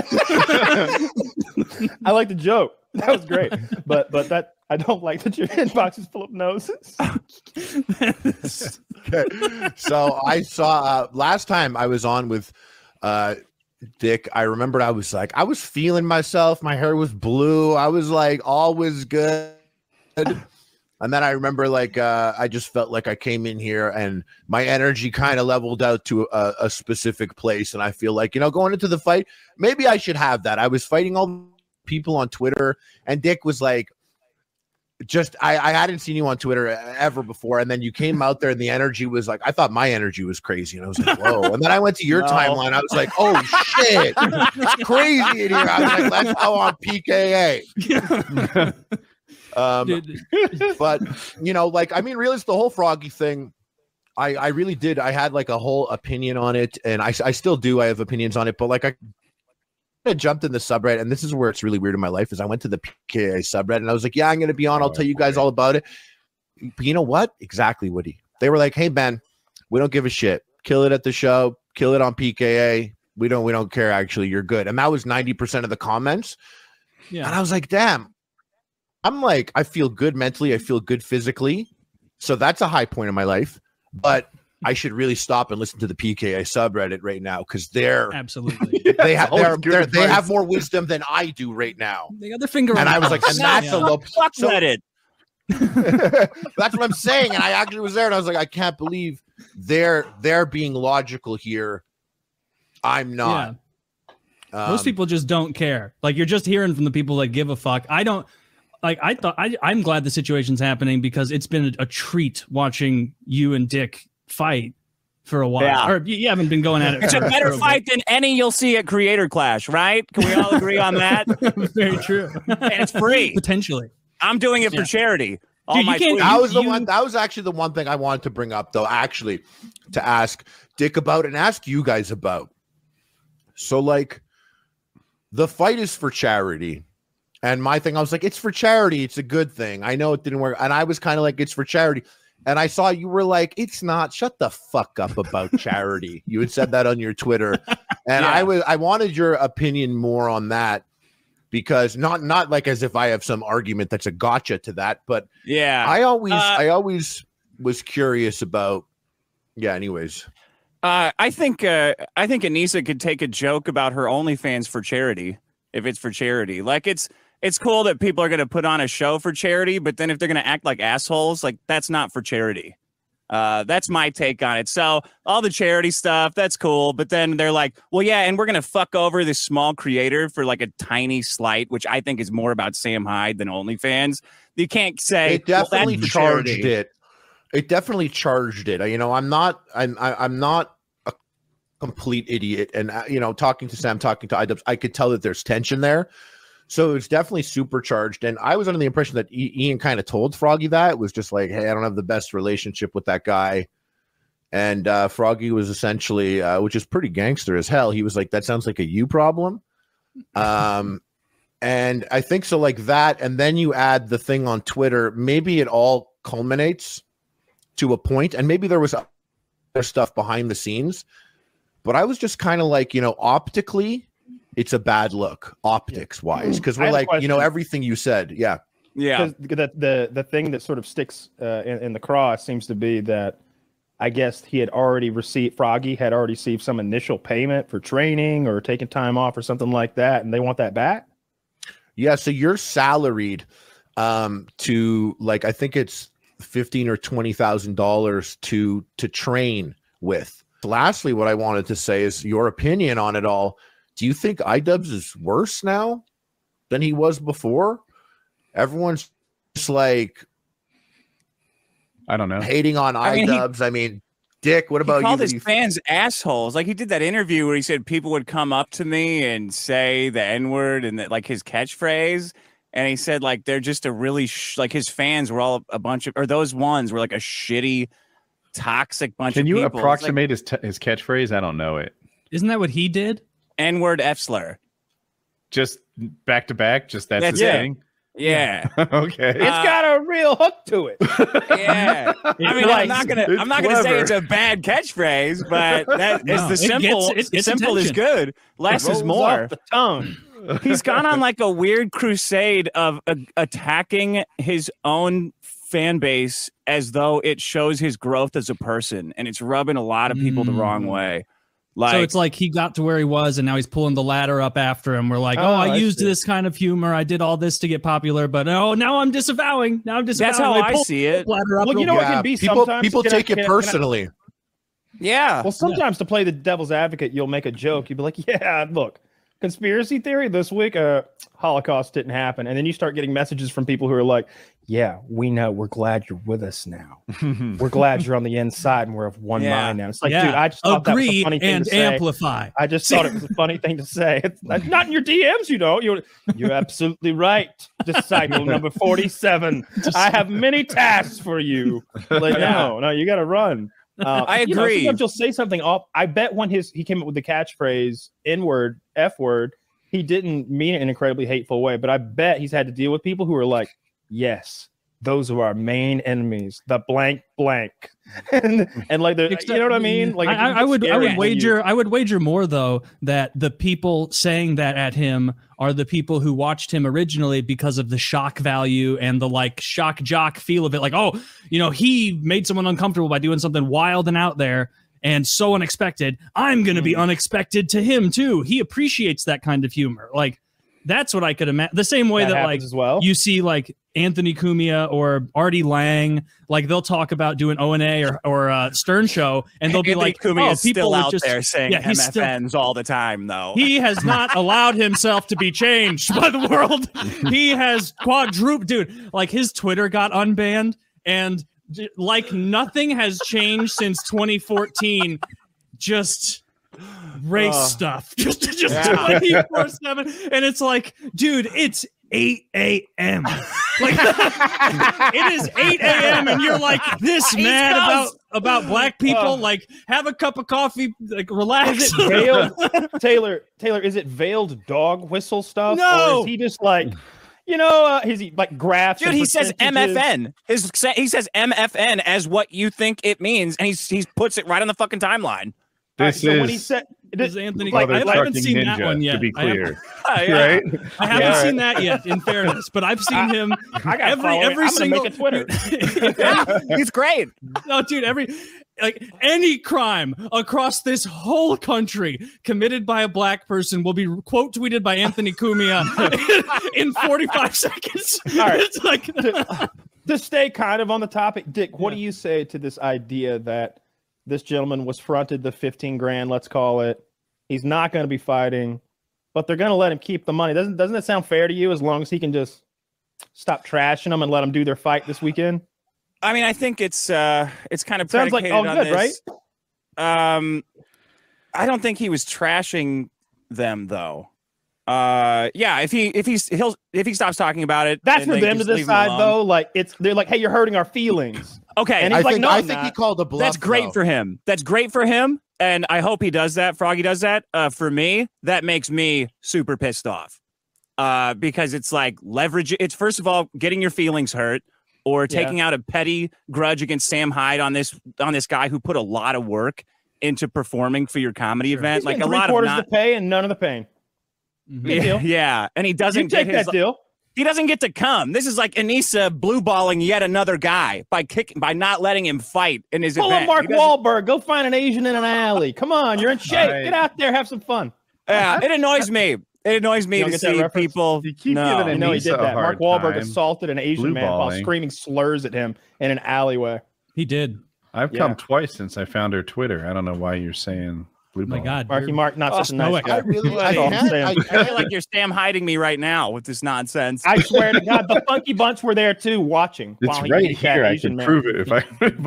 I like the joke. That was great, but that I don't like that your inbox is full of noses. Okay. So I saw last time I was on with Dick. I remembered I was feeling myself. My hair was blue. I was like, all was good. And then I remember I just felt like I came in here and my energy kind of leveled out to a specific place. And I feel like, going into the fight, maybe I should have that. I was fighting all people on Twitter and Dick was like, I hadn't seen you on Twitter ever before. And then you came out there and the energy was like, I thought my energy was crazy. And I was like, whoa. And then I went to your timeline. I was like, oh shit, it's crazy in here. I was like, let's go on PKA. But really it's the whole Froggy thing. I really did. I had a whole opinion on it and I still do. I have opinions on it, but I jumped in the subreddit, and this is where it's really weird in my life is I went to the PKA subreddit and I was like, yeah, I'm going to be on. I'll tell you guys all about it. But you know what? Exactly, Woody. They were like, hey, Ben, we don't give a shit. Kill it at the show. Kill it on PKA. We don't care. Actually, you're good. And that was 90% of the comments. Yeah. And I was like, damn. I'm like, I feel good mentally. I feel good physically. So that's a high point in my life. But I should really stop and listen to the PKA subreddit right now because they're absolutely they have more wisdom than I do right now. They got their finger on and I was like, and that's a low. So, Reddit. That's what I'm saying. And I actually was there and I was like, I can't believe they're being logical here. I'm not. Yeah. Most people just don't care. You're just hearing from the people that give a fuck. I don't. I'm glad the situation's happening because it's been a treat watching you and Dick fight for a while. Yeah. Or you haven't been going at it. It's a better fight than any you'll see at Creator Clash, right? Can we all agree on that? Very true. And it's free. Potentially. I'm doing it for charity. Dude, that was actually the one thing I wanted to bring up, though, actually, to ask Dick about and ask you guys about. So, the fight is for charity. And my thing, I was like, it's for charity. It's a good thing. I know it didn't work. And I was kind of like, it's for charity. And I saw you were like, it's not. Shut the fuck up about charity. You had said that on your Twitter. And I wanted your opinion more on that because not as if I have some argument that's a gotcha to that. But yeah, I always was curious about. Yeah. Anyways. I think Anissa could take a joke about her OnlyFans for charity if it's for charity. It's cool that people are going to put on a show for charity, but then if they're going to act like assholes, that's not for charity. That's my take on it. So all the charity stuff, that's cool. But then they're like, well, yeah, and we're going to fuck over this small creator for a tiny slight, which I think is more about Sam Hyde than OnlyFans. You can't say it definitely charged it. It definitely charged it. I'm not a complete idiot. And, talking to Sam, talking to iDubbbz, I could tell that there's tension there. So it's definitely supercharged. And I was under the impression that Ian kind of told Froggy that. It was just like, hey, I don't have the best relationship with that guy. And Froggy was essentially, which is pretty gangster as hell. He was like, that sounds like a you problem. And I think so that. And then you add the thing on Twitter. Maybe it all culminates to a point. And maybe there was other stuff behind the scenes. But I was just kind of like, optically, it's a bad look optics wise because we're everything you said. Yeah. Because the thing that sort of sticks in the cross seems to be that I guess Froggy had already received some initial payment for training or taking time off or something like that. And they want that back. Yeah. So you're salaried to I think it's $15,000 or $20,000 to train with. Lastly, what I wanted to say is your opinion on it all. Do you think iDubbbz is worse now than he was before? Everyone's just I don't know, hating on iDubbbz. I mean, Dick, what about you? He called his fans assholes. He did that interview where he said people would come up to me and say the N-word and his catchphrase. And he said they're just a really his fans were all a bunch of, or those ones were a shitty toxic bunch Can of you people. approximate his catchphrase? I don't know it. Isn't that what he did? N-word F slur. Just back to back. Just that's his it. thing. Yeah. Okay. It's got a real hook to it. Yeah. I mean, I'm not gonna say it's a bad catchphrase, but that is the simple. Simple is good. Less is more. Off the tongue. He's gone on like a weird crusade of attacking his own fan base as though it shows his growth as a person, and it's rubbing a lot of people the wrong way. Like, so it's like he got to where he was, and now he's pulling the ladder up after him. We're like, I used this kind of humor. I did all this to get popular, but now I'm disavowing. Now I'm disavowing. That's how I see it. Well, you know what can be sometimes people take it personally. Yeah. Well, sometimes to play the devil's advocate, you'll make a joke. You'll be like, yeah, look, conspiracy theory this week, Holocaust didn't happen. And then you start getting messages from people who are like, yeah, we know. We're glad you're with us now. We're glad you're on the inside and we're of one mind now. It's like, dude, I just thought that was a funny thing to say. Amplify. I just thought it was a funny thing to say. It's not in your DMs, you know. You're absolutely right, disciple number 47. I have many tasks for you. Like, no, you got to run. I agree. Sometimes you'll say something off. I bet when he came up with the catchphrase N-word, F-word, he didn't mean it in an incredibly hateful way. But I bet he's had to deal with people who are like, yes, those are our main enemies, the blank blank. and like you know what I mean? Like I would wager more though that the people saying that at him are the people who watched him originally because of the shock value and the like shock jock feel of it. Like, oh, you know, he made someone uncomfortable by doing something wild and out there and so unexpected. I'm going to be unexpected to him too. He appreciates that kind of humor. Like, that's what I could imagine. The same way that like you see like Anthony Cumia or Artie Lang, like they'll talk about doing O&A or Stern Show, and they'll be Anthony like, Cumia is people still out just, there saying MFNs all the time, though. He has not allowed himself to be changed by the world. He has quadrupled, dude. Like his Twitter got unbanned, and like nothing has changed since 2014. Just race stuff, just 24/7, and it's like, dude, it's 8 a.m. Like it is 8 a.m. and you're like this mad about black people. Like, have a cup of coffee, like relax. Is it veiled, Taylor? Is it veiled dog whistle stuff? No, or is he just like, you know, is he like graphs? Dude, he says MFN. He says MFN as what you think it means, and he puts it right on the fucking timeline. This is when he said, does Anthony? I haven't seen that one yet. To be clear, right? I haven't seen that yet. In fairness, but I've seen him. Every single Twitter. He's great. No, dude, any crime across this whole country committed by a black person will be quote tweeted by Anthony Cumia in 45 seconds. All right. It's like to stay kind of on the topic, Dick, what do you say to this idea that this gentleman was fronted the 15 grand, let's call it. He's not going to be fighting, but they're going to let him keep the money. Doesn't that sound fair to you, as long as he can just stop trashing them and let them do their fight this weekend? I mean, I think it's kind of sounds like all good, this. Right? I don't think he was trashing them though. Yeah, if he stops talking about it, that's for them to decide though. Like they're like, hey, you're hurting our feelings. Okay, and he's I think he called a bluff. That's great for him. That's great for him, and I hope he does that. Froggy does that. For me, that makes me super pissed off. Because it's like leverage. It's first of all getting your feelings hurt, or taking out a petty grudge against Sam Hyde on this guy who put a lot of work into performing for your comedy event. Like a lot of the pay and none of the pain. Yeah, and he doesn't get that deal. He doesn't get to come. This is like Anissa blue balling yet another guy by not letting him fight in his event. Pull up Mark Wahlberg. Go find an Asian in an alley. Come on, you're in shape. Right. Get out there, have some fun. Yeah, it annoys me. It annoys me to see people. You keep giving he did that. Mark Wahlberg time. assaulted an Asian man while screaming slurs at him in an alleyway. He did. I've come twice since I found her Twitter. I don't know why you're saying blue ball. My God, Mark, not such a nice guy. I feel like you're Sam hiding me right now with this nonsense. I swear to God, the Funky Bunch were there too, watching. It's right here. I can prove it if my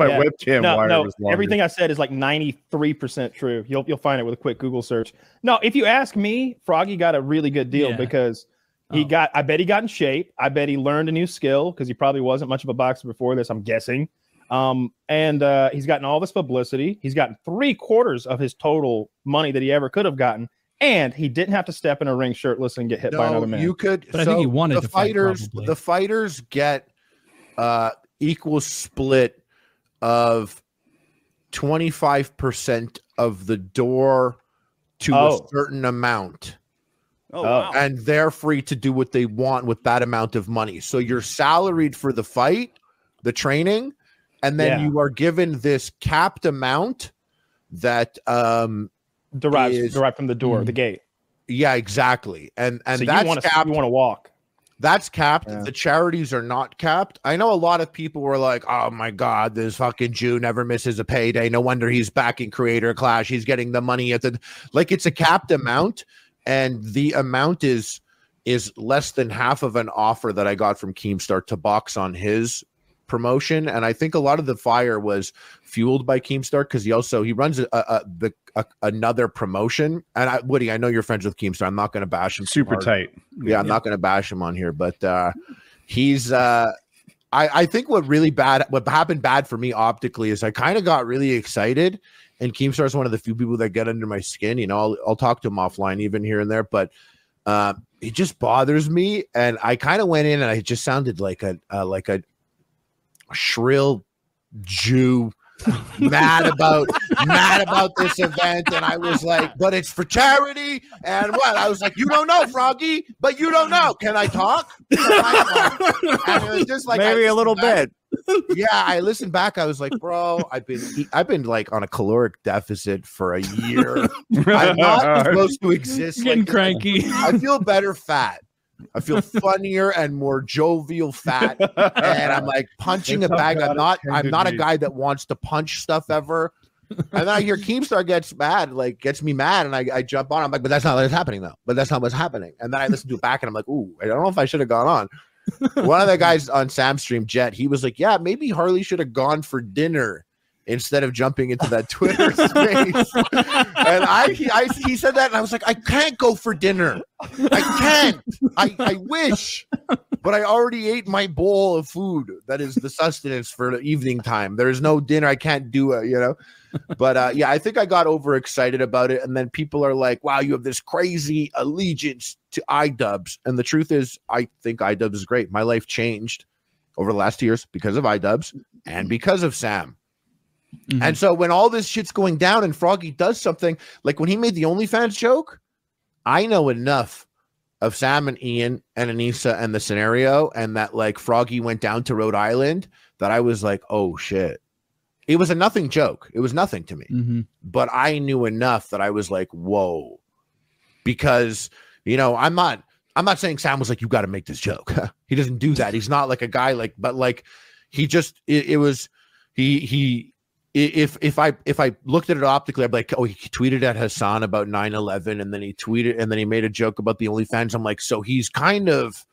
webcam wire was longer. Everything I said is like 93% true. You'll find it with a quick Google search. No, if you ask me, Froggy got a really good deal because I bet he got in shape. I bet he learned a new skill because he probably wasn't much of a boxer before this, I'm guessing. And he's gotten all this publicity. He's gotten 3/4 of his total money that he ever could have gotten. And he didn't have to step in a ring shirtless and get hit by another man. You could, but I think he wanted to fight, probably. The fighters get equal split of 25% of the door to a certain amount. Wow. And they're free to do what they want with that amount of money. So you're salaried for the fight, the training, and then you are given this capped amount that derived from the door, the gate. Yeah, exactly. And so that's capped. You want to walk. That's capped. Yeah. The charities are not capped. I know a lot of people were like, oh my God, this fucking Jew never misses a payday. No wonder he's back in Creator Clash. He's getting the money at the, like, it's a capped amount. And the amount is less than half of an offer that I got from Keemstar to box on his promotion. And I think a lot of the fire was fueled by Keemstar because he runs another promotion. And Woody, I know you're friends with Keemstar. I'm not going to bash him. Super tight. Yeah, I'm not going to bash him on here, but he's I think what happened bad for me optically is I kind of got really excited. And Keemstar is one of the few people that get under my skin. You know, I'll talk to him offline even here and there, but it just bothers me. And I kind of went in and I just sounded like a shrill Jew, mad about this event. And I was like, but it's for charity. And what? I was like, you don't know, Froggy, but you don't know. Can I talk? And it was just like maybe a little bit. Yeah, I listened back. I was like, bro, I've been like on a caloric deficit for a year. I'm not supposed to exist. Getting cranky. I feel better fat. I feel funnier and more jovial fat. And I'm like punching a bag. I'm not a guy that wants to punch stuff ever. And then I hear Keemstar gets me mad, and I jump on. I'm like, but that's not what's happening though. But that's not what's happening. And then I listen to it back and I'm like, ooh, I don't know if I should have gone on. One of the guys on Sam's stream, Jet, he was like, yeah, maybe Harley should have gone for dinner instead of jumping into that Twitter space. And he said that, and I was like, I can't go for dinner. I can't. I wish, but I already ate my bowl of food. That is the sustenance for the evening time. There is no dinner. I can't do it, you know. But yeah, I think I got overexcited about it, and then people are like, wow, you have this crazy allegiance to iDubbbz. And the truth is, I think iDubbbz is great. My life changed over the last 2 years because of iDubbbz and because of Sam. Mm-hmm. And so when all this shit's going down and Froggy does something, like when he made the OnlyFans joke, I know enough of Sam and Ian and Anissa and the scenario, and that like Froggy went down to Rhode Island, that I was like, oh shit. It was a nothing joke. It was nothing to me. Mm-hmm. But I knew enough that I was like, whoa. Because, you know, I'm not saying Sam was like, you got to make this joke. He doesn't do that. He's not like a guy like, but like he just, if I looked at it optically, I'd be like, oh, he tweeted at Hassan about 9/11, and then he tweeted, and then he made a joke about the OnlyFans. I'm like, so he's kind of,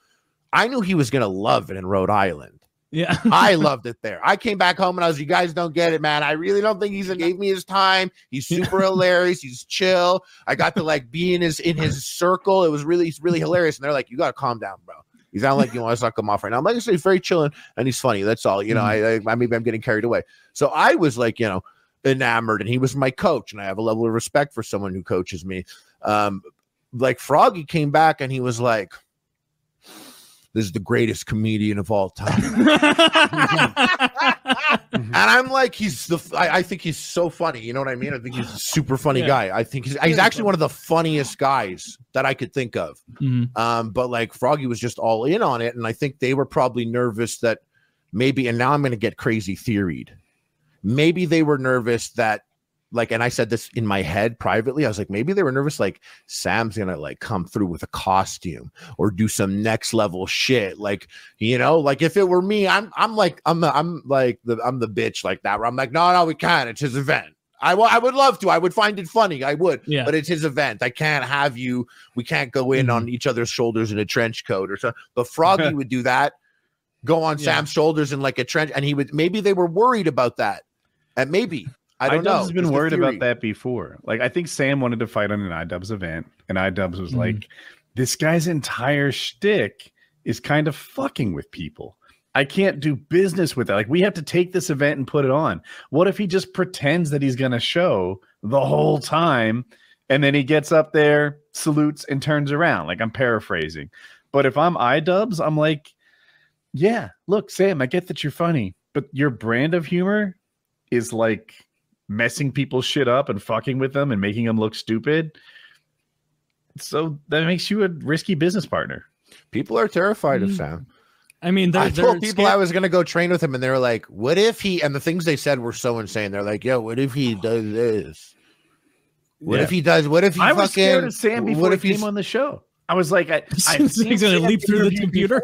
I knew he was going to love it in Rhode Island. Yeah. I loved it there. I came back home and I was, you guys don't get it, man. I really don't think gave me his time. He's super hilarious. He's chill. I got to like be in his circle. It was really hilarious. And they're like, you got to calm down, bro. You sound like you want to suck him off right now. I'm like, he's very chilling and he's funny. That's all. You know, I maybe I'm getting carried away. So I was like, you know, enamored, and he was my coach, and I have a level of respect for someone who coaches me. Like Froggy came back and he was like, this is the greatest comedian of all time. And I'm like, I think he's so funny. You know what I mean? I think he's a super funny guy. I think he's actually one of the funniest guys that I could think of. Mm-hmm. But like Froggy was just all in on it. And I think they were probably nervous that maybe, and now I'm going to get crazy theoried. Maybe they were nervous that, like, and I said this in my head privately, I was like, maybe they were nervous, like Sam's gonna like come through with a costume or do some next level shit. Like, you know, like if it were me, I'm the bitch like that, where I'm like, no, we can't. It's his event. I would love to. I would find it funny. I would, but it's his event. I can't have you. We can't go in on each other's shoulders in a trench coat or something. But Froggy would do that, go on Sam's shoulders in like a trench, and he would. Maybe they were worried about that, and maybe. I don't know. Has been worried about that before. Like, I think Sam wanted to fight on an iDubbbz event, and iDubbbz was like, this guy's entire shtick is kind of fucking with people. I can't do business with that. Like, we have to take this event and put it on. What if he just pretends that he's going to show the whole time, and then he gets up there, salutes, and turns around? Like, I'm paraphrasing. But if I'm iDubbbz, I'm like, yeah, look, Sam, I get that you're funny, but your brand of humor is like messing people's shit up and fucking with them and making them look stupid. So that makes you a risky business partner. People are terrified of Sam. I mean, I told people I was going to go train with him, and they were like, what if he, and the things they said were so insane. They're like, yo, what if he does this? What if he does, what if he I fucking, was scared of Sam before he came on the show. I was like, he's going to leap through the computer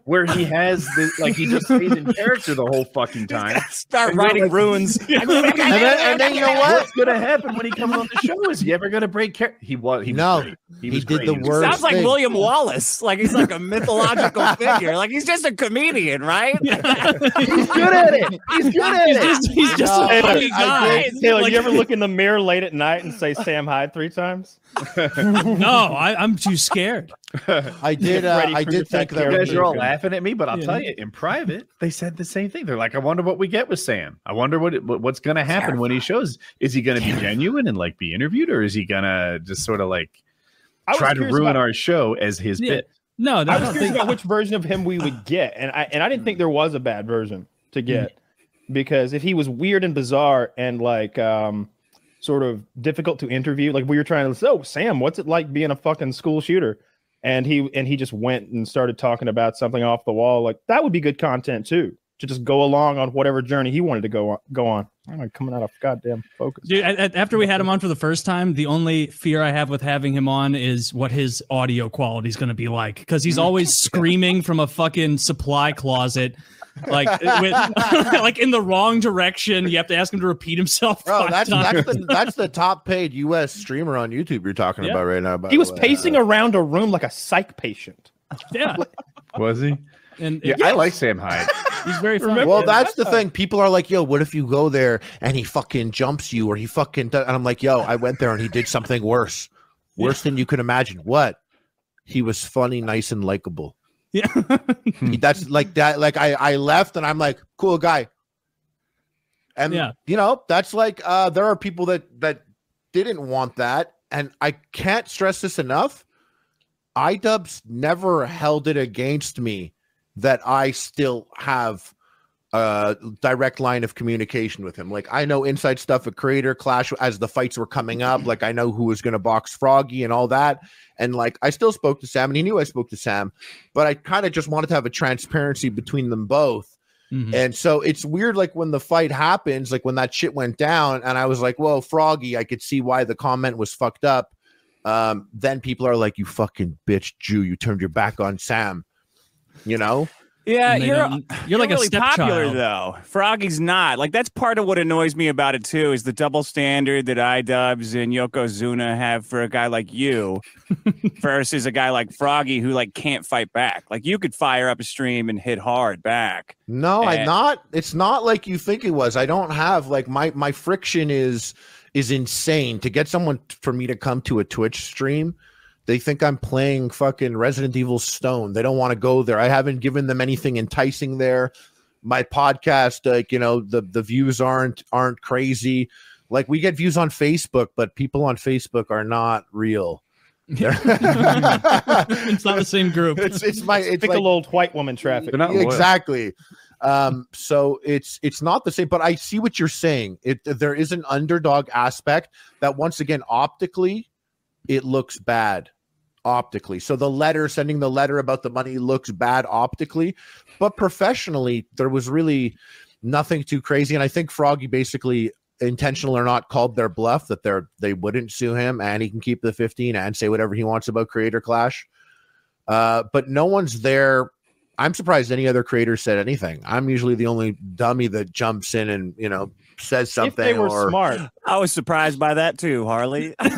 where he has this, like, he just stays in character the whole fucking time. Start writing runes. and then you know what? What's going to happen when he comes on the show? Is he ever going to break character? He did the worst. Sounds like William Wallace. Like, he's like a mythological figure. Like, he's just a comedian, right? He's good at it. He's good at it. He's just a funny guy. Taylor, you ever look in the mirror late at night and say Sam Hyde 3 times? No, I'm too scared. I did think that you guys are all laughing at me, but I'll tell you, in private, they said the same thing. They're like, I wonder what we get with Sam. I wonder what's going to happen when he shows. Is he going to be genuine and like be interviewed, or is he going to just sort of like try to ruin our show as his bit? No, I was curious about which version of him we would get, and I didn't think there was a bad version to get, because if he was weird and bizarre and like sort of difficult to interview, like we were trying to say, oh, Sam, what's it like being a fucking school shooter? And he just went and started talking about something off the wall. Like, that would be good content too, to just go along on whatever journey he wanted to go on. I'm coming out of goddamn focus. Dude, after we had him on for the first time, the only fear I have with having him on is what his audio quality is going to be like, because he's always screaming from a fucking supply closet, like like in the wrong direction. You have to ask him to repeat himself. Bro, that's the top paid U.S. streamer on YouTube you're talking about right now. He was pacing around a room like a psych patient. Yeah. Was he? And I like Sam Hyde. He's very funny. Well, that's the thing. People are like, yo, what if you go there and he fucking jumps you, or he fucking does? And I'm like, yo, I went there and he did something worse than you could imagine. What? He was funny, nice, and likable. Yeah. That's like that. Like I left and I'm like, cool guy. And you know, that's like there are people that didn't want that. And I can't stress this enough. iDubbbz never held it against me that I still have a direct line of communication with him. Like, I know inside stuff at Creator Clash as the fights were coming up. Like, I know who was going to box Froggy and all that. And like, I still spoke to Sam, and he knew I spoke to Sam, but I kind of just wanted to have a transparency between them both. And so it's weird, like when the fight happens, like when that shit went down, and I was like, well, Froggy, I could see why the comment was fucked up. Then people are like, you fucking bitch Jew, you turned your back on Sam. You know? Yeah, you're like really a stepchild. Popular though. Froggy's not. Like, that's part of what annoys me about it too, is the double standard that iDubbbz and Yokozuna have for a guy like you versus a guy like Froggy who like can't fight back. Like, you could fire up a stream and hit hard back. No, I'm not. It's not like you think it was. I don't have like my friction is insane. To get someone for me to come to a Twitch stream, they think I'm playing fucking Resident Evil Stone. They don't want to go there. I haven't given them anything enticing there. My podcast, like, you know, the views aren't crazy. Like, we get views on Facebook, but people on Facebook are not real. It's not the same group. It's like old white woman traffic. Exactly. So it's not the same, but I see what you're saying. There is an underdog aspect that, once again, optically, it looks bad. Optically, so sending the letter about the money looks bad optically, but professionally there was really nothing too crazy. And I think Froggy basically, intentional or not, called their bluff that they wouldn't sue him, and he can keep the 15 and say whatever he wants about Creator Clash. But no one's there. I'm surprised any other creator said anything. I'm usually the only dummy that jumps in and, you know, says something. If they were smart. I was surprised by that too, Harley. Like,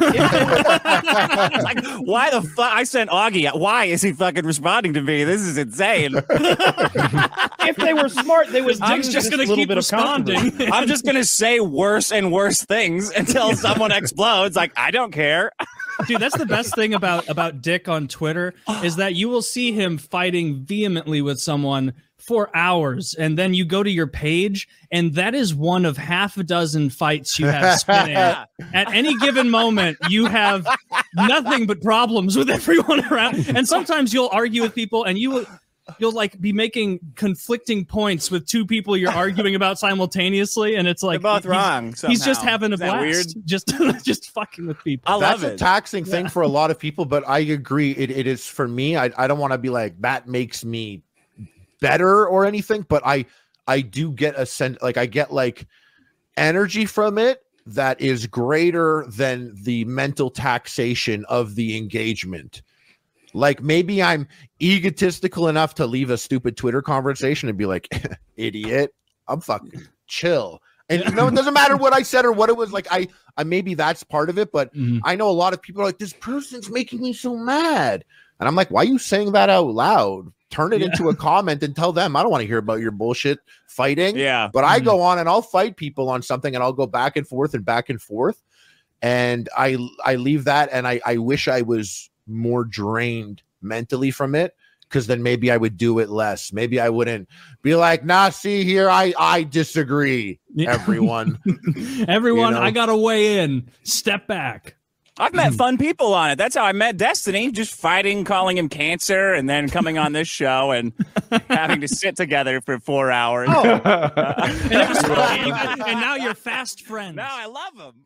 why the fuck? I sent Augie. Why is he fucking responding to me? This is insane. If they were smart, they would. I'm just going to keep responding. I'm just going to say worse and worse things until someone explodes. Like, I don't care. Dude, that's the best thing about Dick on Twitter, is that you will see him fighting vehemently with someone for hours, and then you go to your page, and that is one of half a dozen fights you have spinning. At any given moment, you have nothing but problems with everyone around. And sometimes you'll argue with people, and you'll like be making conflicting points with two people you're arguing about simultaneously, and it's like they're both wrong. He's just having a Isn't that blast, weird? just fucking with people. I love That's it. a taxing thing for a lot of people, but I agree. It is for me. I don't want to be like that makes me better or anything, but I do get a sense, like I get like energy from it that is greater than the mental taxation of the engagement. Like maybe I'm egotistical enough to leave a stupid Twitter conversation and be like, idiot, I'm fucking chill. And you know, it doesn't matter what I said or what it was. Like I maybe that's part of it, but I know a lot of people are like, this person's making me so mad. And I'm like, why are you saying that out loud? Turn it into a comment and tell them I don't want to hear about your bullshit fighting. Yeah. But I go on and I'll fight people on something, and I'll go back and forth and back and forth. And I leave that, and I wish I was more drained mentally from it, because then maybe I would do it less. Maybe I wouldn't be like, nah, see here, I disagree. Everyone. Everyone, You know? I gotta weigh in. Step back. I've met fun people on it. That's how I met Destiny, just fighting, calling him cancer, and then coming on this show and having to sit together for 4 hours. And now you're fast friends. No, I love him.